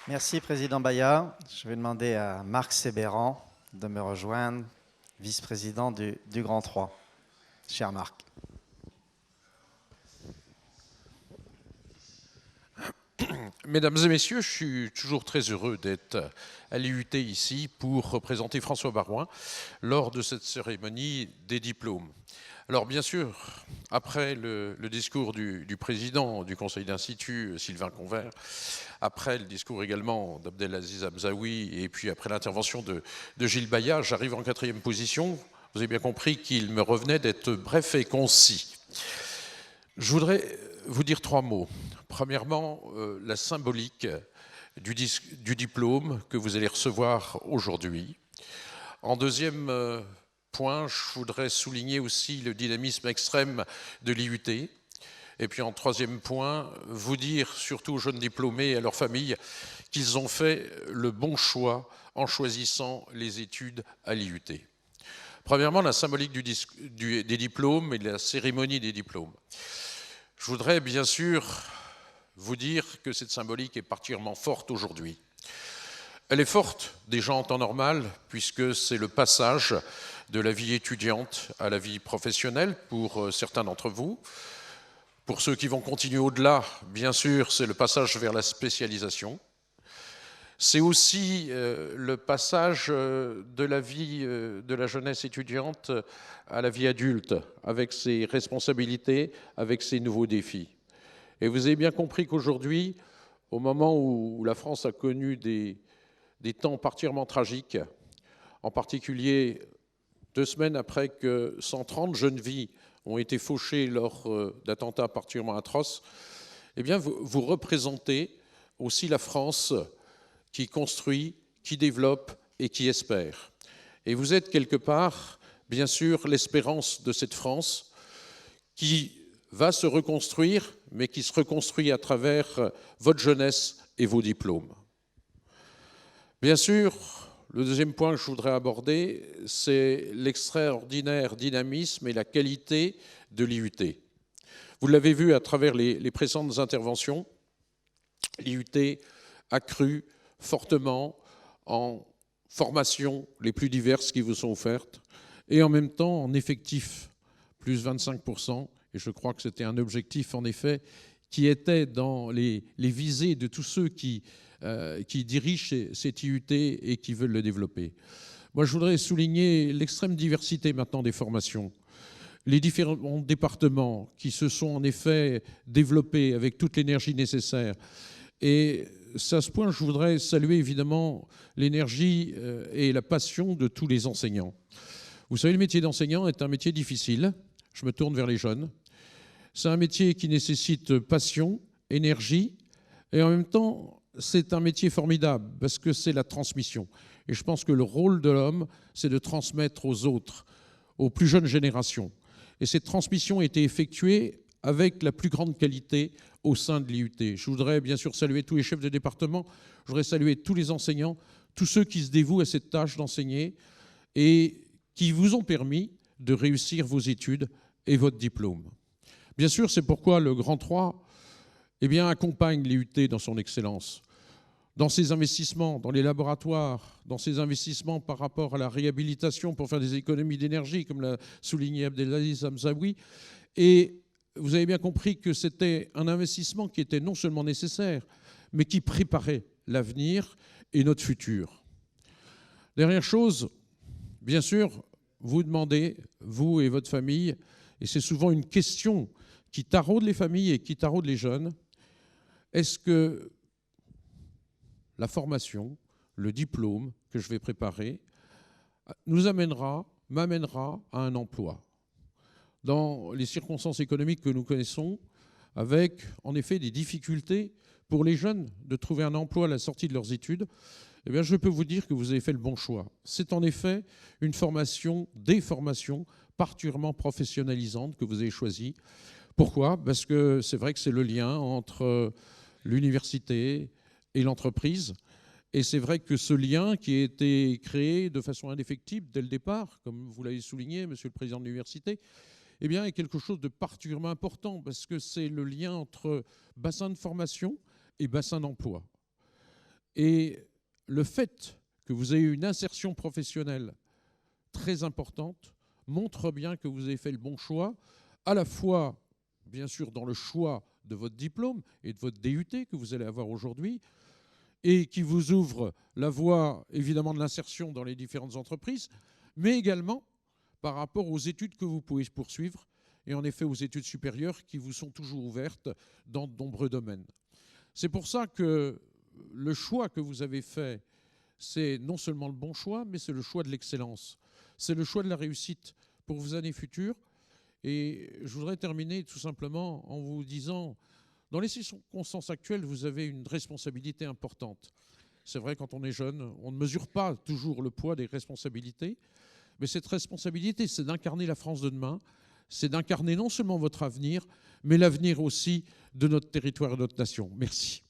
Merci, Président Bayat. Je vais demander à Marc Sébéran de me rejoindre, vice-président du Grand 3. Cher Marc. Mesdames et messieurs, je suis toujours très heureux d'être à l'IUT ici pour représenter François Baroin lors de cette cérémonie des diplômes. Alors bien sûr, après le discours du président du conseil d'institut, Sylvain Convert, après le discours également d'Abdelaziz Hamzaoui et puis après l'intervention de Gilles Bayat, j'arrive en 4e position. Vous avez bien compris qu'il me revenait d'être bref et concis. Je voudrais vous dire 3 mots. Premièrement, la symbolique du diplôme que vous allez recevoir aujourd'hui. En deuxième point, je voudrais souligner aussi le dynamisme extrême de l'IUT. Et puis en troisième point, vous dire surtout aux jeunes diplômés et à leurs familles qu'ils ont fait le bon choix en choisissant les études à l'IUT. Premièrement, la symbolique des diplômes et de la cérémonie des diplômes. Je voudrais bien sûr vous dire que cette symbolique est particulièrement forte aujourd'hui. Elle est forte déjà en temps normal, puisque c'est le passage de la vie étudiante à la vie professionnelle pour certains d'entre vous. Pour ceux qui vont continuer au-delà, bien sûr, c'est le passage vers la spécialisation. C'est aussi le passage de la vie de la jeunesse étudiante à la vie adulte, avec ses responsabilités, avec ses nouveaux défis. Et vous avez bien compris qu'aujourd'hui, au moment où la France a connu des temps particulièrement tragiques, en particulier 2 semaines après que 130 jeunes vies ont été fauchées lors d'attentats particulièrement atroces, eh bien vous représentez aussi la France qui construit, qui développe et qui espère. Et vous êtes quelque part, bien sûr, l'espérance de cette France qui va se reconstruire, mais qui se reconstruit à travers votre jeunesse et vos diplômes. Bien sûr, le deuxième point que je voudrais aborder, c'est l'extraordinaire dynamisme et la qualité de l'IUT. Vous l'avez vu à travers les précédentes interventions, l'IUT a cru fortement en formations les plus diverses qui vous sont offertes et en même temps en effectifs, plus 25%. Et je crois que c'était un objectif, en effet, qui était dans les visées de tous ceux qui dirigent cette IUT et qui veulent le développer. Moi, je voudrais souligner l'extrême diversité maintenant des formations. Les différents départements qui se sont en effet développés avec toute l'énergie nécessaire. Et à ce point, je voudrais saluer évidemment l'énergie et la passion de tous les enseignants. Vous savez, le métier d'enseignant est un métier difficile. Je me tourne vers les jeunes. C'est un métier qui nécessite passion, énergie, et en même temps, c'est un métier formidable parce que c'est la transmission. Et je pense que le rôle de l'homme, c'est de transmettre aux autres, aux plus jeunes générations. Et cette transmission a été effectuée avec la plus grande qualité au sein de l'IUT. Je voudrais bien sûr saluer tous les chefs de département, je voudrais saluer tous les enseignants, tous ceux qui se dévouent à cette tâche d'enseigner et qui vous ont permis de réussir vos études et votre diplôme. Bien sûr, c'est pourquoi le Grand 3 accompagne l'IUT dans son excellence, dans ses investissements, dans les laboratoires, dans ses investissements par rapport à la réhabilitation pour faire des économies d'énergie, comme l'a souligné Abdelaziz Hamzaoui. Et vous avez bien compris que c'était un investissement qui était non seulement nécessaire, mais qui préparait l'avenir et notre futur. Dernière chose, bien sûr, vous demandez, vous et votre famille, et c'est souvent une question qui taraude les familles et qui taraude les jeunes, est-ce que la formation, le diplôme que je vais préparer, m'amènera à un emploi? Dans les circonstances économiques que nous connaissons, avec en effet des difficultés pour les jeunes de trouver un emploi à la sortie de leurs études, eh bien, je peux vous dire que vous avez fait le bon choix. C'est en effet une formation, des formations particulièrement professionnalisantes que vous avez choisies. Pourquoi? Parce que c'est vrai que c'est le lien entre l'université et l'entreprise. Et c'est vrai que ce lien qui a été créé de façon indéfectible dès le départ, comme vous l'avez souligné, Monsieur le Président de l'université, eh bien, est quelque chose de particulièrement important parce que c'est le lien entre bassin de formation et bassin d'emploi. Et le fait que vous ayez une insertion professionnelle très importante montre bien que vous avez fait le bon choix, à la fois, bien sûr, dans le choix de votre diplôme et de votre DUT que vous allez avoir aujourd'hui, et qui vous ouvre la voie, évidemment, de l'insertion dans les différentes entreprises, mais également par rapport aux études que vous pouvez poursuivre, et en effet aux études supérieures qui vous sont toujours ouvertes dans de nombreux domaines. C'est pour ça que le choix que vous avez fait, c'est non seulement le bon choix, mais c'est le choix de l'excellence. C'est le choix de la réussite pour vos années futures. Et je voudrais terminer tout simplement en vous disant, dans les circonstances actuelles, vous avez une responsabilité importante. C'est vrai, quand on est jeune, on ne mesure pas toujours le poids des responsabilités, mais cette responsabilité, c'est d'incarner la France de demain, c'est d'incarner non seulement votre avenir, mais l'avenir aussi de notre territoire et de notre nation. Merci.